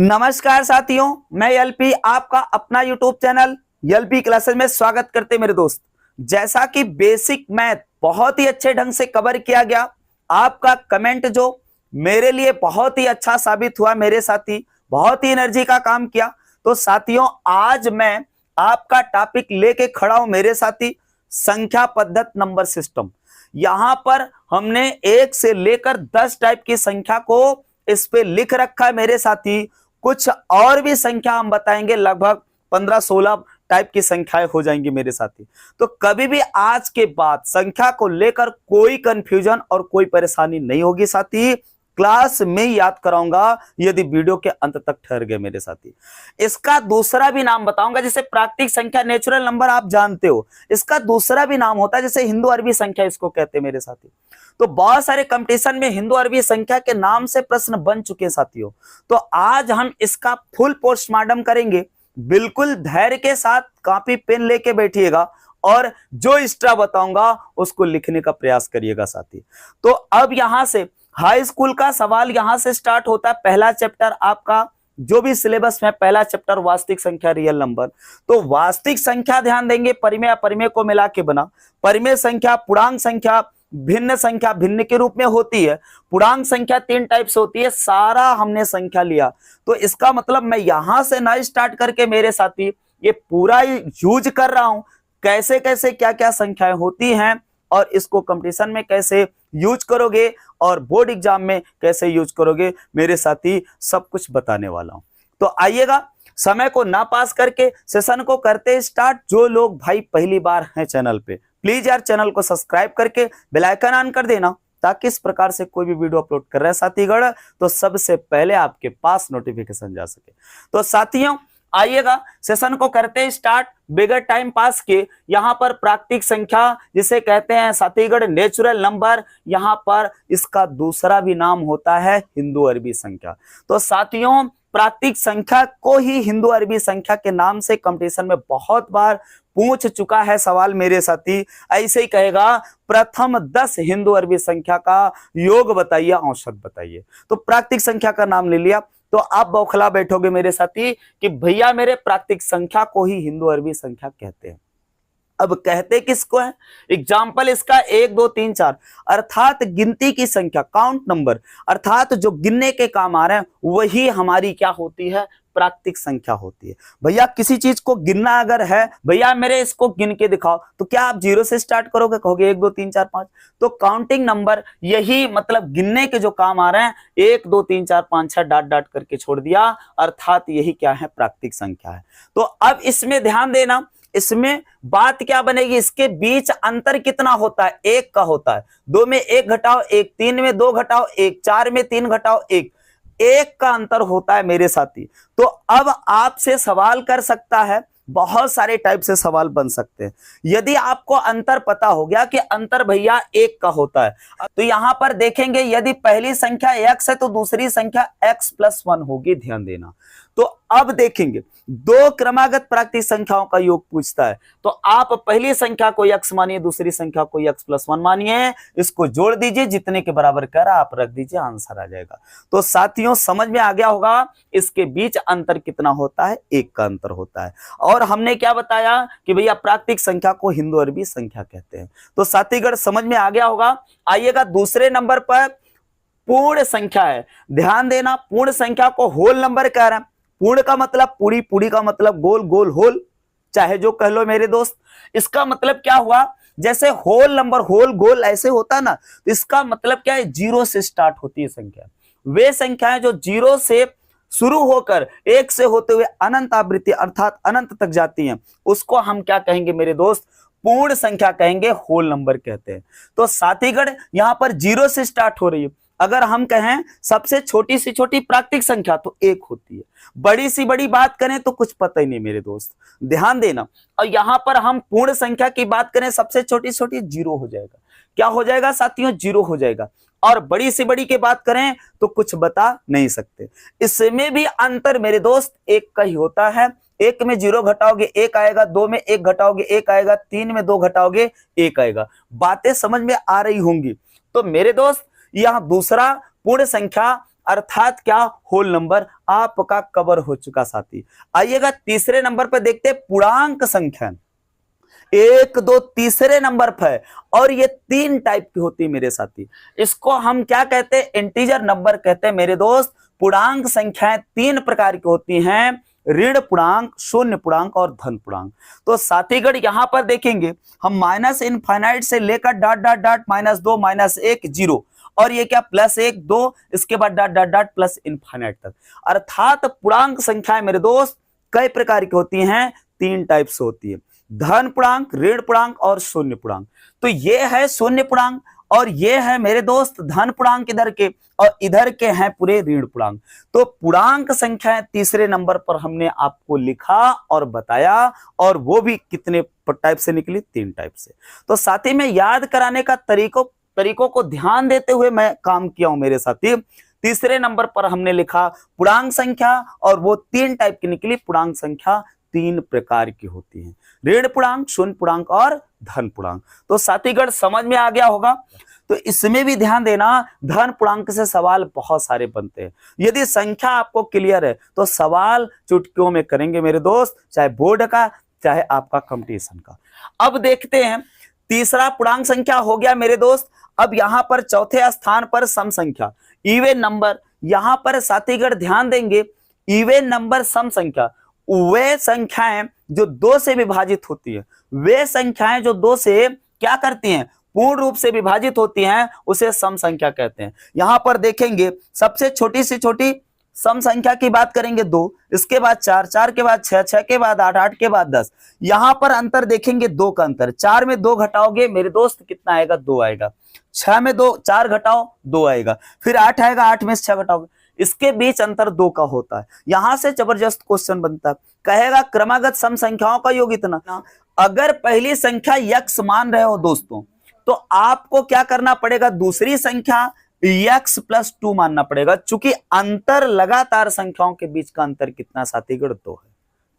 नमस्कार साथियों, मैं एलपी आपका अपना यूट्यूब चैनल एलपी क्लासेस में स्वागत करते मेरे दोस्त। जैसा कि बेसिक मैथ बहुत ही अच्छे ढंग से कवर किया गया, आपका कमेंट जो मेरे लिए बहुत ही अच्छा साबित हुआ, मेरे साथी बहुत ही एनर्जी का काम किया। तो साथियों, आज मैं आपका टॉपिक लेके खड़ा हूं मेरे साथी, संख्या पद्धत नंबर सिस्टम। यहां पर हमने 1 से लेकर 10 टाइप की संख्या को इस पे लिख रखा है मेरे साथी। कुछ और भी संख्या हम बताएंगे, लगभग 15-16 टाइप की संख्याएं हो जाएंगी मेरे साथी। तो कभी भी आज के बाद संख्या को लेकर कोई कंफ्यूजन और कोई परेशानी नहीं होगी साथी। क्लास में याद कराऊंगा यदि वीडियो के अंत तक ठहर गए मेरे साथी। इसका दूसरा भी नाम बताऊंगा, जैसे प्राकृतिक संख्या नेचुरल नंबर आप जानते हो, इसका दूसरा भी नाम होता है जैसे हिंदू अरबी संख्या इसको कहते हैं मेरे साथी। तो बहुत सारे कंपटीशन में हिंदू अरबी संख्या के नाम से प्रश्न बन चुके हैं साथियों। तो आज हम इसका फुल पोस्टमार्टम करेंगे। बिल्कुल धैर्य के साथ कॉपी पेन लेके बैठिएगा और जो एक्स्ट्रा बताऊंगा उसको लिखने का प्रयास करिएगा साथी। तो अब यहां से हाई स्कूल का सवाल यहां से स्टार्ट होता है। पहला चैप्टर आपका जो भी सिलेबस में, पहला चैप्टर वास्तविक संख्या रियल नंबर। तो वास्तविक संख्या ध्यान देंगे, परिमेय अपरिमेय को मिला के बना। परिमेय संख्या, पूर्णांक संख्या, भिन्न संख्या भिन्न के रूप में होती है। पूर्णांक संख्या 3 टाइप से होती है, सारा हमने संख्या लिया। तो इसका मतलब मैं यहां से ना स्टार्ट करके मेरे साथी ये पूरा यूज कर रहा हूं, कैसे कैसे क्या क्या संख्याएं होती हैं और इसको कंपटीशन में कैसे यूज करोगे और बोर्ड एग्जाम में कैसे यूज करोगे मेरे साथी, सब कुछ बताने वाला हूं। तो आइएगा, समय को ना पास करके सेशन को करते स्टार्ट। जो लोग भाई पहली बार हैं चैनल पे, प्लीज यार चैनल को सब्सक्राइब करके बेल आइकन ऑन कर देना, ताकि इस प्रकार से कोई भी वीडियो अपलोड कर रहे हैं साथीगढ़ तो सबसे पहले आपके पास नोटिफिकेशन जा सके। तो साथियों आइएगा, सेशन को करते स्टार्ट बिगर टाइम पास के। यहां पर प्राकृतिक संख्या जिसे कहते हैं साथीगढ़ नेचुरल नंबर, यहां पर इसका दूसरा भी नाम होता है हिंदू अरबी संख्या। तो साथियों प्राकृतिक संख्या को ही हिंदू अरबी संख्या के नाम से कंपटीशन में बहुत बार पूछ चुका है सवाल मेरे साथी। ऐसे ही कहेगा प्रथम 10 हिंदू अरबी संख्या का योग बताइए, औसत बताइए। तो प्राकृतिक संख्या का नाम ले लिया तो आप बौखला बैठोगे मेरे साथी कि भैया मेरे प्राकृतिक संख्या को ही हिंदू अरबी संख्या कहते हैं। अब कहते किसको है? एग्जाम्पल इसका 1 2 3 4 अर्थात गिनती की संख्या, काउंट नंबर, अर्थात जो गिनने के काम आ रहे हैं वही हमारी क्या होती है? प्राकृतिक संख्या होती है। भैया किसी चीज को गिनना अगर है, भैया मेरे इसको गिन के दिखाओ, तो क्या आप 0 से स्टार्ट करोगे? कहोगे 1 2 3 4 5। तो काउंटिंग नंबर यही मतलब गिनने के जो काम आ रहे हैं, 1 2 3 4 5 6 डाट डाट करके छोड़ दिया, अर्थात यही क्या है? प्राकृतिक संख्या है। तो अब इसमें ध्यान देना, इसमें बात क्या बनेगी? इसके बीच अंतर कितना होता है? 1 का होता है। 2 में 1 घटाओ 1, 3 में 2 घटाओ 1, 4 में 3 घटाओ 1 का अंतर होता है मेरे साथी। तो अब आपसे सवाल कर सकता है, बहुत सारे टाइप से सवाल बन सकते हैं। यदि आपको अंतर पता हो गया कि अंतर भैया 1 का होता है, तो यहां पर देखेंगे यदि पहली संख्या x है तो दूसरी संख्या x+1 होगी, ध्यान देना। तो अब देखेंगे 2 क्रमागत प्राकृतिक संख्याओं का योग पूछता है, तो आप पहली संख्या को x मानिए, दूसरी संख्या को x+1 मानिए, इसको जोड़ दीजिए, जितने के बराबर कर आप रख दीजिए, आंसर आ जाएगा। तो साथियों समझ में आ गया होगा इसके बीच अंतर कितना होता है? 1 का अंतर होता है। और हमने क्या बताया कि भैया प्राकृतिक संख्या को हिंदू अरबी संख्या कहते हैं। तो साथीगढ़ समझ में आ गया होगा। आइएगा दूसरे नंबर पर पूर्ण संख्या है। ध्यान देना, पूर्ण संख्या को होल नंबर कह रहे हैं। पूर्ण का मतलब पूरी, पूरी का मतलब गोल, गोल होल, चाहे जो कह लो मेरे दोस्त। इसका मतलब क्या हुआ? जैसे होल नंबर, होल गोल ऐसे होता है ना, तो इसका मतलब क्या है? 0 से स्टार्ट होती है संख्या। वे संख्याएं जो 0 से शुरू होकर 1 से होते हुए अनंत आवृत्ति अर्थात अनंत तक जाती हैं, उसको हम क्या कहेंगे मेरे दोस्त? पूर्ण संख्या कहेंगे, होल नंबर कहते हैं। तो साथीगढ़ यहां पर 0 से स्टार्ट हो रही है। अगर हम कहें सबसे छोटी से छोटी प्राकृतिक संख्या तो 1 होती है। बड़ी सी बड़ी बात करें तो कुछ पता ही नहीं मेरे दोस्त, ध्यान देना। और यहां पर हम पूर्ण संख्या की बात करें, सबसे छोटी छोटी 0 हो जाएगा। क्या हो जाएगा साथियों? 0 हो जाएगा। और बड़ी से बड़ी की बात करें तो कुछ बता नहीं सकते। इसमें भी अंतर मेरे दोस्त 1 का ही होता है। 1 में 0 घटाओगे 1 आएगा, 2 में 1 घटाओगे 1 आएगा, 3 में 2 घटाओगे 1 आएगा। बातें समझ में आ रही होंगी। तो मेरे दोस्त यह दूसरा पूर्ण संख्या अर्थात क्या, होल नंबर आपका कवर हो चुका साथी। आइएगा तीसरे नंबर पर देखते हैं पूर्णांक संख्या। एक दो तीसरे नंबर पर, और ये तीन टाइप की होती है मेरे साथी। इसको हम क्या कहते हैं, इंटीजर नंबर कहते हैं मेरे दोस्त। पूर्णांक संख्याएं तीन प्रकार की होती हैं, ऋण पूर्णांक, शून्य पूर्णांक और धन पूर्णांक। तो साथीगण यहां पर देखेंगे हम माइनस इनफाइनाइट से लेकर डॉट डॉट डॉट -2 -1 0, और ये क्या +1 2, इसके बाद dot dot dot plus infinite तक। अर्थात पूर्णांक संख्याएं मेरे दोस्त कई प्रकार की होती हैं, तीन टाइप से होती है, धन पूर्णांक, ऋण पूर्णांक और शून्य पूर्णांक। तो ये है शून्य पूर्णांक, और ये है मेरे दोस्त धन पूर्णांक इधर के, और इधर के हैं पूरे ऋण पूर्णांक। तो पूर्णांक संख्याएं तीसरे नंबर पर हमने आपको लिखा और बताया, और वो भी कितने टाइप से निकली, तीन टाइप से। तो साथी में याद कराने का तरीकों को ध्यान देते हुए मैं काम किया हूं मेरे साथी। तीसरे नंबर पर हमने लिखा पूर्णांक संख्या, और वो तीन टाइप की निकली। पूर्णांक संख्या तीन प्रकार की होती है, ऋण पूर्णांक, शून्य पूर्णांक और धन पूर्णांक। तो साथीगण समझ में आ गया होगा। तो इसमें भी ध्यान देना, धन पूर्णांक से सवाल बहुत सारे बनते हैं। यदि संख्या आपको क्लियर है तो सवाल चुटकियों में करेंगे मेरे दोस्त, चाहे बोर्ड का चाहे आपका कंपटीशन का। अब देखते हैं, तीसरा पूर्णांक संख्या हो गया मेरे दोस्त। अब यहां पर चौथे स्थान पर सम संख्या, इवन नंबर। यहां पर साथीगण ध्यान देंगे, इवन नंबर, सम संख्या, वे संख्याएं जो दो से विभाजित होती है, वे संख्याएं जो दो से क्या करती हैं, पूर्ण रूप से विभाजित होती हैं, उसे सम संख्या कहते हैं। यहां पर देखेंगे सबसे छोटी से छोटी सम संख्या की बात करेंगे 2, इसके बाद 4, 4 के बाद 6, 6 के बाद 8, 8 के बाद 10। यहां पर अंतर देखेंगे 2 का अंतर, 4 में 2 घटाओगे मेरे दोस्त कितना आएगा, 2 आएगा। 6 में 2 4 घटाओ 2 आएगा, फिर 8 आएगा, 8 में से 6 घटाओगे, इसके बीच अंतर 2 का होता है। यहां से जबरदस्त क्वेश्चन बनता है, कहेगा क्रमागत सम संख्याओं का योग इतना। अगर पहली संख्या x मान रहे हो दोस्तों, तो आपको क्या करना पड़ेगा, दूसरी संख्या x + 2 मानना पड़ेगा, चूंकि अंतर लगातार संख्याओं के बीच का अंतर कितना साथीगण, 2 है।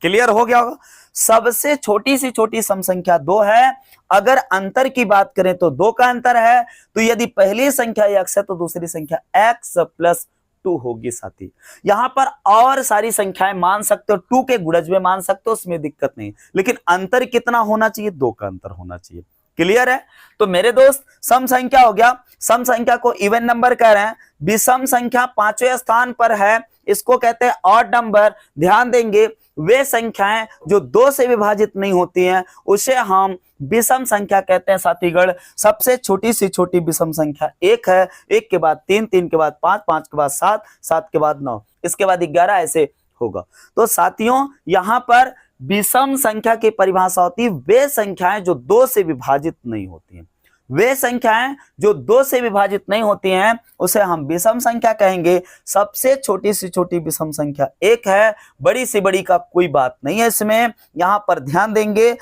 क्लियर हो गया होगा। सबसे छोटी सी छोटी सम संख्या 2 है। अगर अंतर की बात करें तो 2 का अंतर है। तो यदि पहली संख्या x है तो दूसरी संख्या x + 2 होगी साथी। यहां पर और सारी संख्याएं मान सकते हो, 2 के गुणज में मान सकते हो, उसमें दिक्कत नहीं, लेकिन अंतर कितना होना चाहिए, 2 का अंतर होना चाहिए। क्लियर है। तो मेरे दोस्त सम संख्या हो गया, सम संख्या को इवन नंबर कह रहे हैं। विषम संख्या पांचवें स्थान पर है, इसको कहते हैं ऑड नंबर। ध्यान देंगे, वे संख्याएं जो 2 से विभाजित नहीं होती हैं उसे हम विषम संख्या कहते हैं साथीगण। सबसे छोटी सी छोटी विषम संख्या 1 है, 1 के बाद 3, 3 के बाद 5, 5 के बाद 7, 7 के बाद 9, इसके बाद 11, ऐसे होगा। तो साथियों यहां पर विषम संख्या की परिभाषा होती है वे संख्याएं जो 2 से विभाजित नहीं होती हैं। वे संख्याएं जो 2 से विभाजित नहीं होती हैं उसे हम विषम संख्या कहेंगे। सबसे छोटी सी छोटी विषम संख्या 1 है, बड़ी से बड़ी का कोई बात नहीं है इसमें। यहां पर ध्यान देंगे,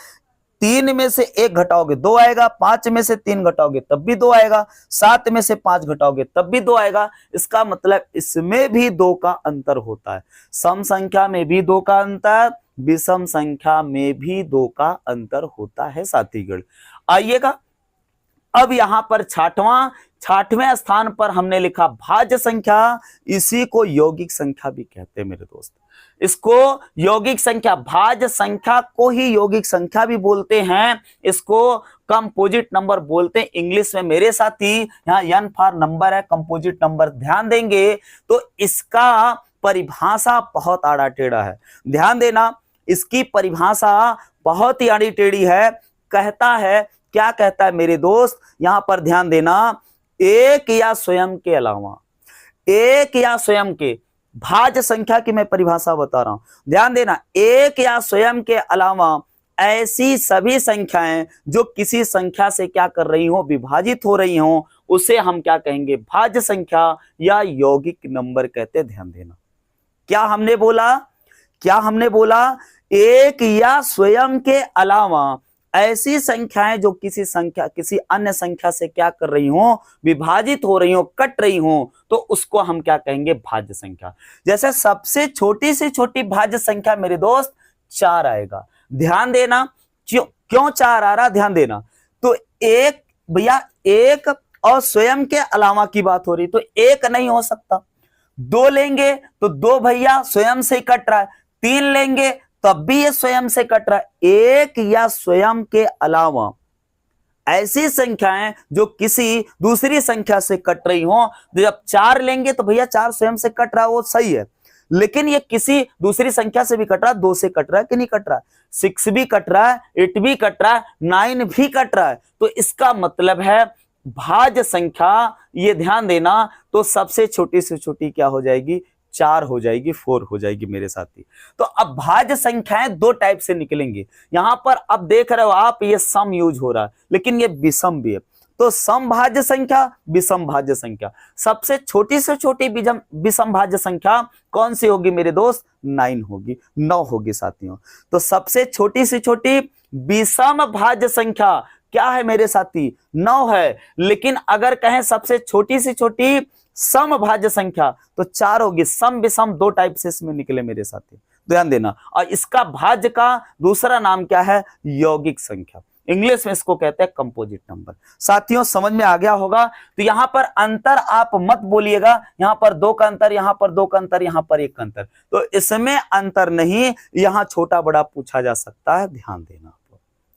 3 में से 1 घटाओगे 2 आएगा, 5 में से 3 घटाओगे तब भी 2 आएगा, 7 में से 5 घटाओगे तब भी 2 आएगा। इसका मतलब इसमें भी 2 का अंतर होता है। सम संख्या में भी 2 का अंतर, विषम संख्या में भी 2 का अंतर होता है साथीगण। आइएगा अब यहां पर छठवें स्थान पर हमने लिखा भाज्य संख्या। इसी को यौगिक संख्या भी कहते हैं मेरे दोस्त। इसको यौगिक संख्या, भाज्य संख्या को ही यौगिक संख्या भी बोलते हैं, इसको कंपोजिट नंबर बोलते हैं इंग्लिश में मेरे साथी। यहाँ n फॉर नंबर है, कंपोजिट नंबर। ध्यान देंगे तो इसका परिभाषा बहुत आड़ा टेढ़ा है। ध्यान देना, इसकी परिभाषा बहुत ही आड़ी टेढ़ी है। कहता है, क्या कहता है मेरे दोस्त, यहां पर ध्यान देना, एक या स्वयं के अलावा, एक या स्वयं के, भाज्य संख्या की मैं परिभाषा बता रहा हूं, ध्यान देना, एक या स्वयं के अलावा ऐसी सभी संख्याएं जो किसी संख्या से क्या कर रही हो, विभाजित हो रही हो, उसे हम क्या कहेंगे, भाज्य संख्या या यौगिक नंबर कहते। ध्यान देना, क्या हमने बोला, एक या स्वयं के अलावा ऐसी संख्याएं जो किसी अन्य संख्या से क्या कर रही हो, विभाजित हो रही हो, कट रही हो, तो उसको हम क्या कहेंगे, भाज्य संख्या। जैसे सबसे छोटी से छोटी भाज्य संख्या मेरे दोस्त 4 आएगा। ध्यान देना, क्यों 4 आ रहा, ध्यान देना। तो एक, भैया एक और स्वयं के अलावा की बात हो रही, तो एक नहीं हो सकता। 2 लेंगे तो 2 भैया स्वयं से कट रहा है, 3 लेंगे तब भी ये स्वयं से कट रहा है। 1 या स्वयं के अलावा ऐसी संख्याएं जो किसी दूसरी संख्या से कट रही हो, जब 4 लेंगे तो भैया 4 स्वयं से कट रहा है, वो सही है, लेकिन ये किसी दूसरी संख्या से भी कट रहा है, 2 से कट रहा है कि नहीं कट रहा है, 6 भी कट रहा है, 8 भी कट रहा है, 9 भी कट रहा है, तो इसका मतलब है भाज्य संख्या, ये ध्यान देना, तो सबसे छोटी से छोटी क्या हो जाएगी, 4 हो जाएगी, 4 हो जाएगी मेरे साथी। तो अब भाज्य संख्याएं 2 टाइप से निकलेंगी। यहां पर अब देख रहे हो आप, ये सम यूज हो रहा है, लेकिन ये विषम भी है। तो सम भाज्य संख्या, विषम भाज्य संख्या, सबसे छोटी से छोटी विषम भाज्य संख्या कौन सी होगी मेरे दोस्त, 9 होगी, 9 होगी साथियों। तो सबसे छोटी से छोटी विषम भाज्य संख्या क्या है मेरे साथी, 9 है, लेकिन अगर कहें सबसे छोटी से छोटी सम भाज्य संख्या तो 4 होगी। सम विषम 2 टाइप से इसमें निकले मेरे साथी, ध्यान देना। और इसका भाज्य का दूसरा नाम क्या है, यौगिक संख्या, इंग्लिश में इसको कहते हैं कंपोजिट नंबर। साथियों समझ में आ गया होगा। तो यहां पर अंतर आप मत बोलिएगा, यहां पर 2 का अंतर, यहां पर 2 का अंतर, यहां पर 1 का अंतर, तो इसमें अंतर नहीं, यहां छोटा बड़ा पूछा जा सकता है, ध्यान देना।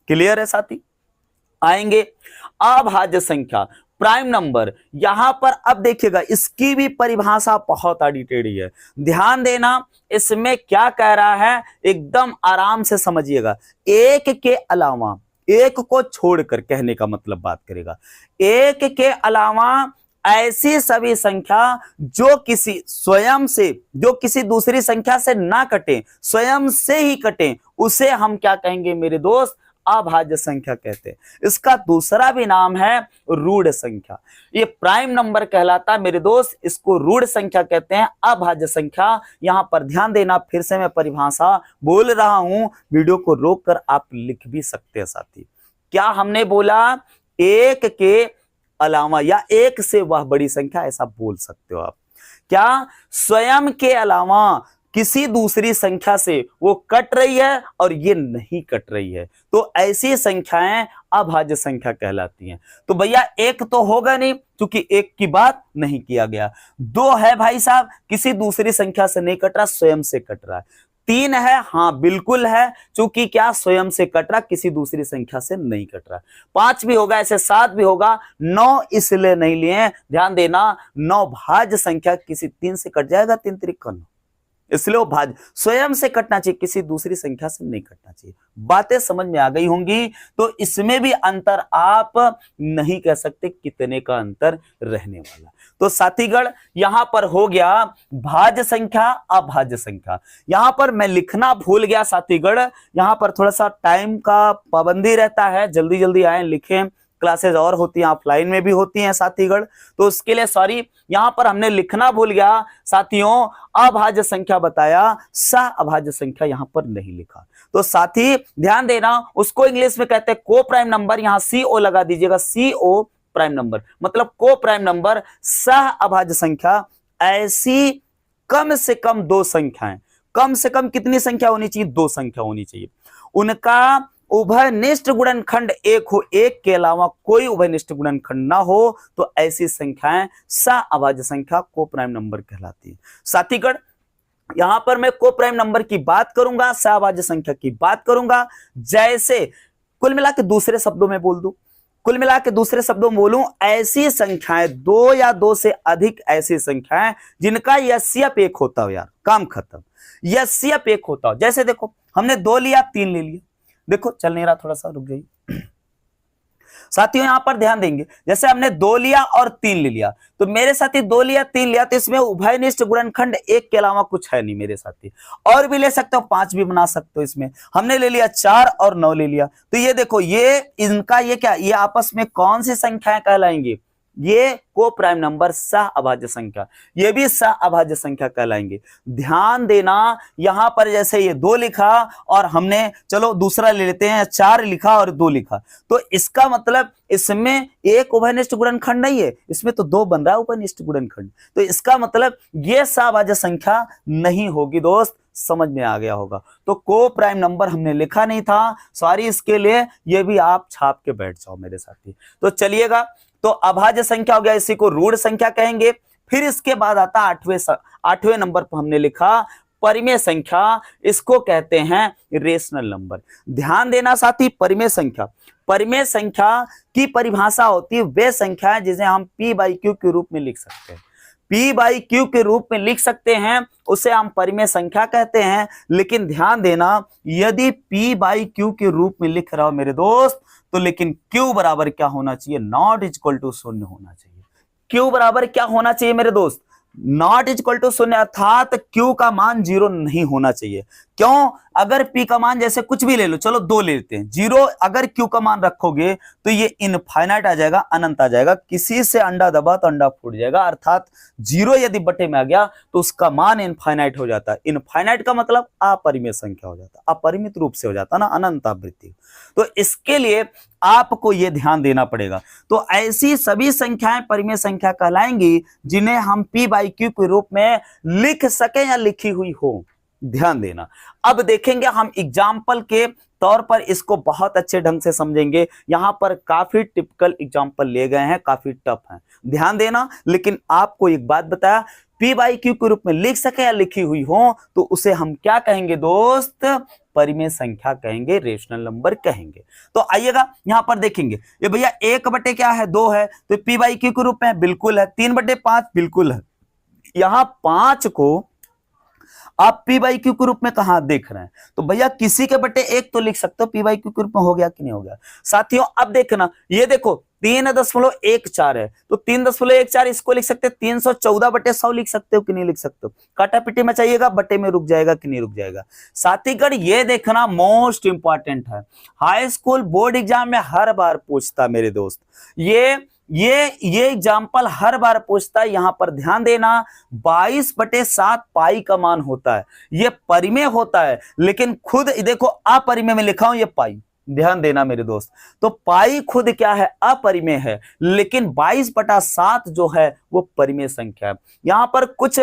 क्लियर है साथी। आएंगे अभाज्य संख्या, प्राइम नंबर। यहां पर अब देखिएगा, इसकी भी परिभाषा बहुत आड़ी टेढ़ी है, ध्यान देना। इसमें क्या कह रहा है, एकदम आराम से समझिएगा। 1 के अलावा, 1 को छोड़कर कहने का मतलब बात करेगा, 1 के अलावा ऐसी सभी संख्या जो किसी स्वयं से, जो किसी दूसरी संख्या से ना कटे, स्वयं से ही कटे, उसे हम क्या कहेंगे मेरे दोस्त, अभाज्य संख्या कहते हैं। इसका दूसरा भी नाम है रूढ़ संख्या। ये प्राइम नंबर कहलाता है मेरे दोस्त, इसको रूढ़ संख्या कहते हैं, अभाज्य संख्या। यहां पर ध्यान देना, फिर से मैं परिभाषा बोल रहा हूं, वीडियो को रोककर आप लिख भी सकते हैं साथी। क्या हमने बोला, 1 के अलावा या 1 से वह बड़ी संख्या, ऐसा बोल सकते हो आप। क्या स्वयं के अलावा किसी दूसरी संख्या से वो कट रही है और ये नहीं कट रही है, तो ऐसी संख्याएं अभाज्य संख्या कहलाती हैं। तो भैया 1 तो होगा नहीं, क्योंकि 1 की बात नहीं किया गया। 2 है भाई साहब, किसी दूसरी संख्या से नहीं कट रहा, स्वयं से कट रहा है। 3 है, हाँ बिल्कुल है, क्योंकि क्या स्वयं से कट रहा, किसी दूसरी संख्या से नहीं कट रहा। 5 भी होगा, ऐसे 7 भी होगा। 9 इसलिए नहीं लिए, ध्यान देना, 9 भाज्य संख्या, किसी 3 से कट जाएगा, 3 त्रिक 9, इसलिए वो भाज्य स्वयं से कटना चाहिए, किसी दूसरी संख्या से नहीं कटना चाहिए। बातें समझ में आ गई होंगी। तो इसमें भी अंतर आप नहीं कह सकते कितने का अंतर रहने वाला। तो साथीगण यहां पर हो गया भाज्य संख्या, अभाज्य संख्या। यहां पर मैं लिखना भूल गया साथीगण, यहां पर थोड़ा सा टाइम का पाबंदी रहता है, जल्दी जल्दी आए लिखें, क्लासेज और होती हैं, ऑफलाइन में भी होती हैं साथीगण, तो उसके लिए सॉरी। यहां पर हमने लिखना भूल गया साथियों, अभाज्य संख्या बताया, सह अभाज्य संख्या यहां पर नहीं लिखा। तो साथी ध्यान देना, उसको इंग्लिश में कहते हैं को प्राइम नंबर, यहां CO लगा दीजिएगा, CO प्राइम नंबर, मतलब को प्राइम नंबर, सह अभाज्य संख्या, ऐसी कम से कम 2 संख्याएं, कम से कम कितनी संख्या होनी चाहिए, 2 संख्या होनी चाहिए, उनका उभयनिष्ठ गुणनखंड 1 हो, 1 के अलावा कोई उभयनिष्ठ गुणनखंड ना हो, तो ऐसी संख्याएं सह अभाज्य संख्या को प्राइम नंबर कहलाती है। साथीगण यहां पर मैं को प्राइम नंबर की बात करूंगा, सह अभाज्य संख्या की बात करूंगा। जैसे कुल मिला के दूसरे शब्दों में बोल दूं, कुल मिला के दूसरे शब्दों में बोलूं, ऐसी संख्याएं 2 या 2 से अधिक ऐसी संख्याएं जिनका यस्यप 1 होता हो, यार काम खत्म, यस्यप 1 होता हो। जैसे देखो हमने 2 लिया, 3 ले लिया, देखो चल नहीं रहा, थोड़ा सा रुक जाइए साथियों, यहां पर ध्यान देंगे। जैसे हमने 2 लिया और 3 ले लिया, तो मेरे साथी 2 लिया 3 लिया, तो इसमें उभयनिष्ठ गुणनखंड 1 के अलावा कुछ है नहीं मेरे साथी। और भी ले सकते हो, 5 भी बना सकते हो। इसमें हमने ले लिया 4 और 9 ले लिया, तो ये देखो, ये इनका ये क्या, ये आपस में कौन सी संख्याएं कहलाएंगी, ये को प्राइम नंबर, सह अभाज्य संख्या, ये भी सह अभाज्य संख्या कहलाएंगे। ध्यान देना, यहां पर जैसे ये 2 लिखा और हमने चलो दूसरा ले लेते हैं, 4 लिखा और 2 लिखा, तो इसका मतलब इसमें एक उभयनिष्ठ गुणनखंड नहीं है, इसमें तो 2 बन रहा है उभयनिष्ठ गुणनखंड, तो इसका मतलब ये सह अभाज्य संख्या नहीं होगी दोस्त। समझ में आ गया होगा। तो को प्राइम नंबर हमने लिखा नहीं था, सॉरी इसके लिए, ये भी आप छाप के बैठ जाओ मेरे साथी। तो चलिएगा, तो अभाज्य संख्या हो गया, इसी को रूढ़ संख्या कहेंगे। फिर इसके बाद आता आठवें नंबर पर हमने लिखा परिमेय संख्या, इसको कहते हैं रेशनल नंबर। ध्यान देना साथी, परिमेय संख्या की परिभाषा होती है वे संख्या जिसे हम p बाई क्यू के रूप में लिख सकते हैं। p बाई क्यू के रूप में लिख सकते हैं, उसे हम परिमेय संख्या कहते हैं। लेकिन ध्यान देना, यदि p बाई क्यू के रूप में लिख रहा हो मेरे दोस्त, तो लेकिन q बराबर क्या होना चाहिए, नॉट इक्वल टू 0 होना चाहिए। q बराबर क्या होना चाहिए मेरे दोस्त, नॉट इक्वल टू 0, अर्थात q का मान 0 नहीं होना चाहिए। क्यों, अगर p का मान जैसे कुछ भी ले लो, चलो 2 ले लेते हैं, 0 अगर q का मान रखोगे तो ये इनफाइनाइट आ जाएगा, अनंत आ जाएगा। किसी से अंडा दबा तो अंडा फूट जाएगा, अर्थात 0 यदि बटे में आ गया तो उसका मान इनफाइनाइट हो जाता है। इनफाइनाइट का मतलब अपरिमेय संख्या हो जाता, अपरिमित रूप से हो जाता ना, अनंत आवृत्ति। तो इसके लिए आपको यह ध्यान देना पड़ेगा। तो ऐसी सभी संख्याएं परिमेय संख्या कहलाएंगी जिन्हें हम p बाई क्यू के रूप में लिख सके या लिखी हुई हो। ध्यान देना, अब देखेंगे हम एग्जाम्पल के तौर पर इसको बहुत अच्छे ढंग से समझेंगे। यहां पर काफी टिपिकल एग्जाम्पल लिए गए हैं, काफी टफ हैं, ध्यान देना। लेकिन आपको एक बात बताया, p बाई क्यू के रूप में लिख सके या लिखी हुई हो तो उसे हम क्या कहेंगे दोस्त, परिमेय संख्या कहेंगे, रेशनल नंबर कहेंगे। तो आइएगा यहां पर देखेंगे, ये भैया 1 बटे क्या है, 2 है, तो p बाई क्यू के रूप में बिल्कुल है। 3 बटे 5 बिल्कुल है। यहां 5 को आप p बाई क्यू के रूप में कहां देख रहे हैं, तो भैया किसी के बटे 1 तो लिख सकते हो, p बाई क्यू के रूप में हो गया कि नहीं हो गया साथियों। अब देखना, ये देखो 3.14 है, तो 3.14 इसको लिख सकते हैं, 314 बटे 100 लिख सकते हो कि नहीं लिख सकते हो। काटा पिटी में चाहिएगा, बटे में रुक जाएगा कि नहीं रुक जाएगा। साथीगढ़ ये देखना मोस्ट इंपॉर्टेंट है, हाई स्कूल बोर्ड एग्जाम में हर बार पूछता मेरे दोस्त, ये एग्जाम्पल हर बार पूछता है। यहां पर ध्यान देना, 22/7 पाई का मान होता है, ये परिमेय होता है, लेकिन खुद देखो अपरिमेय में लिखा हूं ये पाई, ध्यान देना मेरे दोस्त। तो पाई खुद क्या है, अपरिमेय है, लेकिन 22/7 जो है वो परिमेय संख्या है। यहां पर कुछ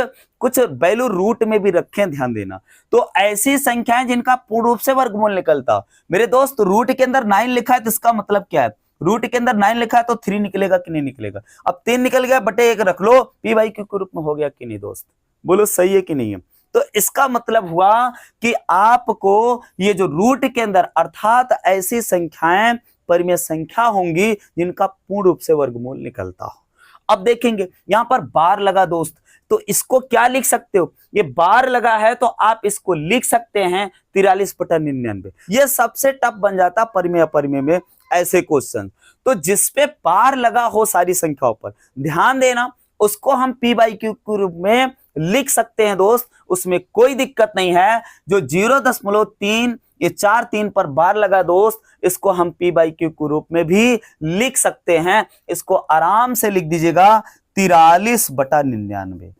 वैल्यू रूट में भी रखें, ध्यान देना। तो ऐसी संख्याएं जिनका पूर्ण रूप से वर्गमूल निकलता मेरे दोस्त, रूट के अंदर 9 लिखा है तो इसका मतलब क्या है, रूट के अंदर 9 लिखा है तो 3 निकलेगा कि नहीं निकलेगा। अब 3 निकल गया, बटे 1 रख लो, p बाई क्यू के रूप में हो गया कि नहीं दोस्त, बोलो सही है कि नहीं है। तो इसका मतलब हुआ कि आपको ये जो रूट के अंदर अर्थात ऐसी संख्याएं परिमेय संख्या होंगी जिनका पूर्ण रूप से वर्गमूल निकलता हो। अब देखेंगे यहां पर बार लगा दोस्त, तो इसको क्या लिख सकते हो, ये बार लगा है तो आप इसको लिख सकते हैं 43/99। ये सबसे टफ बन जाता परिमेय अपरिमेय में ऐसे क्वेश्चन। तो जिसपे बार लगा हो सारी संख्याओं पर ध्यान देना, उसको हम p बाई क्यू के रूप में लिख सकते हैं दोस्त, उसमें कोई दिक्कत नहीं है। जो 0.3 ये 4-3 पर बार लगा दोस्त, इसको हम p बाई क्यू के रूप में भी लिख सकते हैं। इसको आराम से लिख दीजिएगा 43/99,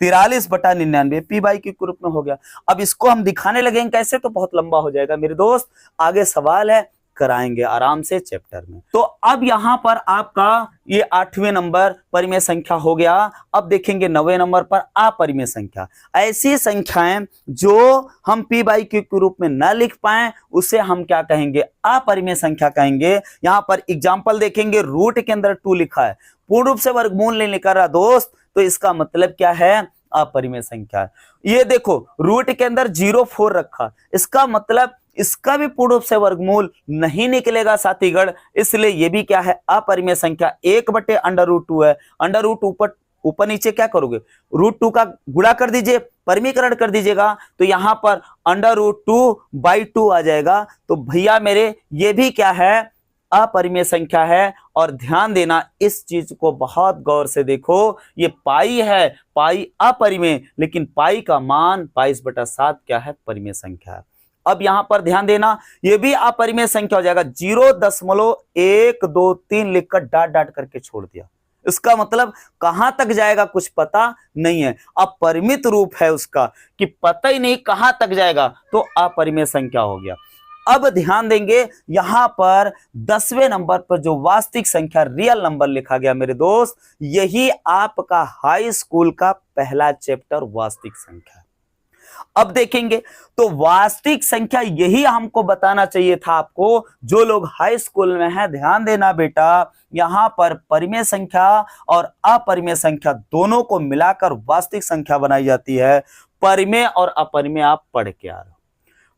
43/99 p बाई क्यू के रूप में हो गया। अब इसको हम दिखाने लगेंगे कैसे, तो बहुत लंबा हो जाएगा मेरे दोस्त, आगे सवाल है, कराएंगे आराम से चैप्टर में। तो अब यहां पर आपका ये 8वें नंबर परिमेय संख्या हो गया। अब देखेंगे 9वें नंबर पर अपरिमेय संख्या। ऐसी संख्याएं जो हम p बाई क्यू के रूप में न लिख पाए उसे हम क्या कहेंगे, अपरिमेय संख्या कहेंगे। यहां पर एग्जाम्पल देखेंगे, रूट के अंदर 2 लिखा है, पूर्ण रूप से वर्गमूल नहीं निकल रहा दोस्त, तो इसका मतलब क्या है, अपरिमेय संख्या है। ये देखो रूट के अंदर 0.4 रखा, इसका मतलब इसका भी पूर्ण रूप से वर्गमूल नहीं निकलेगा साथीगढ़, इसलिए ये भी क्या है, अपरिमेय संख्या। 1/√2 है, √2 ऊपर नीचे क्या करोगे, √2 का गुणा कर दीजिए, परिमीकरण कर दीजिएगा, तो यहां पर √2/2 आ जाएगा। तो भैया मेरे ये भी क्या है, अपरिमेय संख्या है। और ध्यान देना इस चीज को बहुत गौर से देखो, ये पाई है, पाई अपरिमेय, लेकिन पाई का मान 22/7 क्या है, परिमेय संख्या है। अब यहां पर ध्यान देना, ये भी अपरिमेय संख्या हो जाएगा, 0.123 लिखकर डाट डाट करके छोड़ दिया, इसका मतलब कहां तक जाएगा कुछ पता नहीं है, अपरिमित रूप है उसका कि पता ही नहीं कहां तक जाएगा, तो अपरिमेय संख्या हो गया। अब ध्यान देंगे यहां पर 10वें नंबर पर जो वास्तविक संख्या रियल नंबर लिखा गया मेरे दोस्त, यही आपका हाई स्कूल का पहला चैप्टर वास्तविक संख्या। अब देखेंगे तो वास्तविक संख्या, यही हमको बताना चाहिए था आपको। जो लोग हाई स्कूल में हैं, ध्यान देना बेटा, यहां पर परिमेय संख्या और अपरिमेय संख्या दोनों को मिलाकर वास्तविक संख्या बनाई जाती है। परिमेय और अपरिमेय आप पढ़ के आ रहे हो,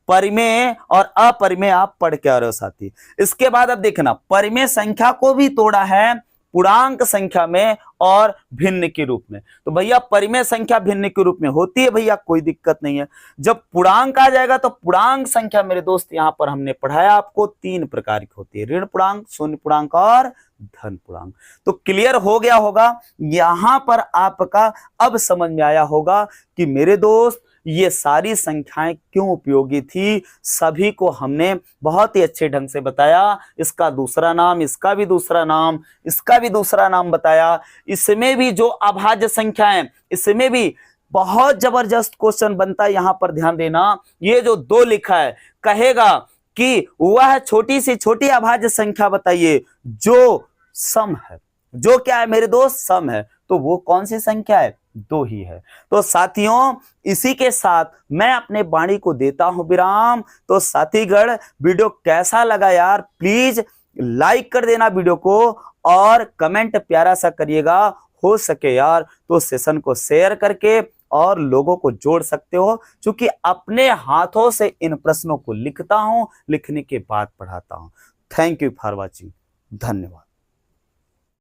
परिमेय और अपरिमेय आप पढ़ के आ रहे हो साथी। इसके बाद अब देखना, परिमेय संख्या को भी तोड़ा है पूर्णांक संख्या में और भिन्न के रूप में। तो भैया परिमेय संख्या भिन्न के रूप में होती है भैया, कोई दिक्कत नहीं है। जब पूर्णांक आ जाएगा तो पूर्णांक संख्या मेरे दोस्त यहां पर हमने पढ़ाया आपको 3 प्रकार की होती है, ऋण पूर्णांक, शून्य पूर्णांक और धन पूर्णांक। तो क्लियर हो गया होगा यहां पर आपका, अब समझ में आया होगा कि मेरे दोस्त ये सारी संख्याएं क्यों उपयोगी थी। सभी को हमने बहुत ही अच्छे ढंग से बताया, इसका दूसरा नाम, इसका भी दूसरा नाम, इसका भी दूसरा नाम बताया। इसमें भी जो अभाज्य संख्याएं, इसमें भी बहुत जबरदस्त क्वेश्चन बनता है। यहां पर ध्यान देना, ये जो 2 लिखा है, कहेगा कि वह छोटी से छोटी अभाज्य संख्या बताइए जो सम है। जो क्या है मेरे दोस्त? सम है। तो वो कौन सी संख्या है? 2 ही है। तो साथियों, इसी के साथ मैं अपने वाणी को देता हूं विराम। तो साथीगण, वीडियो कैसा लगा यार, प्लीज लाइक कर देना वीडियो को और कमेंट प्यारा सा करिएगा। हो सके यार तो सेशन को शेयर करके और लोगों को जोड़ सकते हो, क्योंकि अपने हाथों से इन प्रश्नों को लिखता हूं, लिखने के बाद पढ़ाता हूं। Thank you for watching. धन्यवाद।